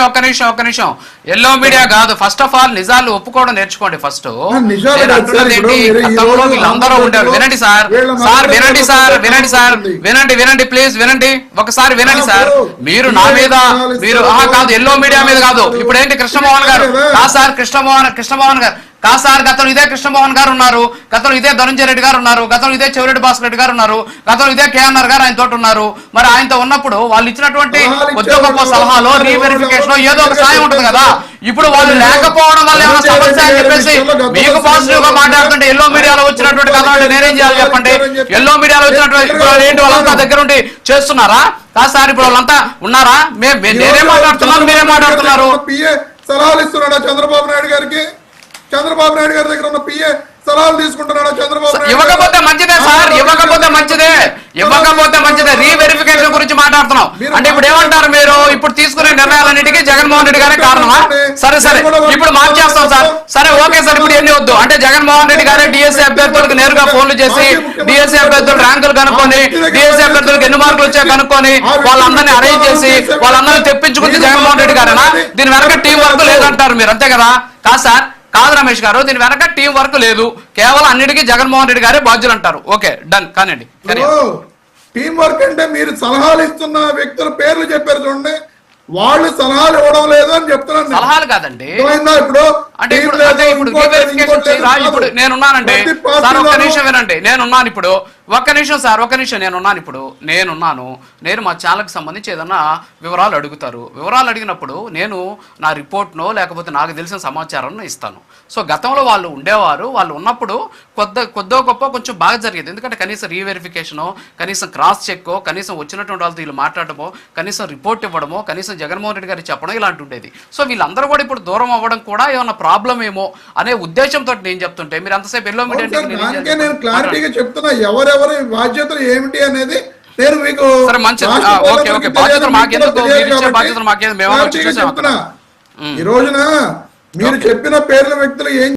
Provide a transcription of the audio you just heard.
ఒక్క నిమిషం yellow media కాదు. ఫస్ట్ ఆఫ్ ఆల్ నిజాలు ఒప్పుకోవడం నేర్చుకోండి ఫస్ట్. వీళ్ళందరూ ఉండేవారు. వినండి సార్, వినండి ప్లీజ్ వినండి, ఒకసారి వినండి సార్. మీరు నా మీద మీరు కాదు, ఎల్లో మీడియా మీద కాదు. ఇప్పుడు ఏంటి కృష్ణమోహన్ గారు కాదు సార్, కృష్ణమోహన్ గారు కాదు సార్. గతంలో ఇదే కృష్ణమోహన్ గారు ఉన్నారు, గతంలో ఇదే ధనంజయ రెడ్డి గారు ఉన్నారు, గతంలో ఇదే చెవిరెడ్డి భాస్కర్ రెడ్డి గారు ఉన్నారు, గతంలో ఇదే కేఎన్ఆర్ గారు ఆయన తోటి ఉన్నారు. మరి ఆయనతో ఉన్నప్పుడు వాళ్ళు ఇచ్చినటువంటి కొద్ది గొప్ప సలహాలో రీవెరిఫికేషన్ ఏదో ఒక సాయం ఉంటుంది కదా. ఇప్పుడు వాళ్ళు లేకపోవడం వల్ల ఏమైనా సమస్య అని చెప్పేసి మీకు పాజిటివ్ గా మాట్లాడుతుంటే ఎల్లో మీడియాలో వచ్చినటువంటి కథ నేనేం చేయాలి చెప్పండి. ఎల్లో మీడియాలో వచ్చినటువంటి ఏంటి వాళ్ళంతా దగ్గర ఉండి చేస్తున్నారా కాదు సార్? ఇప్పుడు వాళ్ళంతా ఉన్నారా? నేనే మాట్లాడుతున్నాను, మీరే మాట్లాడుతున్నారు. సలహాలు ఇస్తున్నాడా చంద్రబాబు నాయుడు గారికి? చంద్రబాబు నాయుడు గారి దగ్గర ఉన్న పిఏ సలహాలు తీసుకుంటున్నాడా చంద్రబాబు? ఇవ్వకపోతే మంచిదే సార్, ఇవ్వకపోతే మంచిదే. రీవెరిఫికేషన్ గురించి మాట్లాడుతున్నాం అంటే ఇప్పుడు ఏమంటారు మీరు? ఇప్పుడు తీసుకునే నిర్ణయాలన్నిటికీ జగన్మోహన్ రెడ్డి గారే కారణమా? సరే ఇప్పుడు మార్చేస్తాం సార్. సరే ఓకే సార్, ఇప్పుడు ఎన్ని వద్దు అంటే జగన్మోహన్ రెడ్డి గారే డిఎస్సీ అభ్యర్థులకు నేరుగా ఫోన్లు చేసి డిఎస్సీ అభ్యర్థులు ర్యాంకులు కనుక్కొని డిఎస్సీ అభ్యర్థులకు ఎన్ని మార్కులు వచ్చాయో కనుక్కొని వాళ్ళందరినీ అరేంజ్ చేసి వాళ్ళందరినీ తెప్పించుకుంది జగన్మోహన్ రెడ్డి గారేనా? దీని వెనక టీం వర్క్ లేదంటారు మీరు, అంతే కదా? కాదు సార్, కాదు రమేష్ గారు, దీని వెనక టీం వర్క్ లేదు, కేవలం అన్నిటికీ జగన్మోహన్ రెడ్డి గారే బాధ్యులు అంటారు. ఓకే డన్ కానండి. టీం వర్క్ అంటే మీరు సలహాలు ఇస్తున్న వ్యక్తుల పేర్లు చెప్పారు చూడండి, వాళ్ళు సలహాలు ఇవ్వడం లేదు అని చెప్తున్నాను. సలహాలు కాదండి, ఇప్పుడు ఇప్పుడు నేనున్నానండి సార్, ఒక్క నిమిషం వినండి. నేనున్నాను ఇప్పుడు, ఒక్క నిమిషం నేనున్నాను. నేను మా ఛానల్కి సంబంధించి ఏదన్నా వివరాలు అడుగుతారు. వివరాలు అడిగినప్పుడు నేను నా రిపోర్ట్నో లేకపోతే నాకు తెలిసిన సమాచారం ఇస్తాను. సో గతంలో వాళ్ళు ఉండేవారు, వాళ్ళు ఉన్నప్పుడు కొద్దో గొప్ప కొంచెం బాగా జరిగేది. ఎందుకంటే కనీసం రీవెరిఫికేషనో, కనీసం క్రాస్ చెక్కో, కనీసం వచ్చినటువంటి వాళ్ళతో వీళ్ళు మాట్లాడమో, కనీసం రిపోర్ట్ ఇవ్వడమో, కనీసం జగన్మోహన్ రెడ్డి గారికి చెప్పడం ఇలాంటి ఉండేది. సో వీళ్ళందరూ కూడా ఇప్పుడు దూరం అవ్వడం కూడా ఏమన్నా ప్రాబ్లం ఏమో అనే ఉద్దేశంతో నేను చెప్తుంటే మీరు అంతసేపు ఎల్లో మీడియా నేను క్లారిటీగా చెప్తున్నా ఎవరెవరి బాధ్యతలు ఏమిటి అనేది. నేను మీకు ఈ రోజున మీరు చెప్పిన పేర్ల వ్యక్తులు ఏం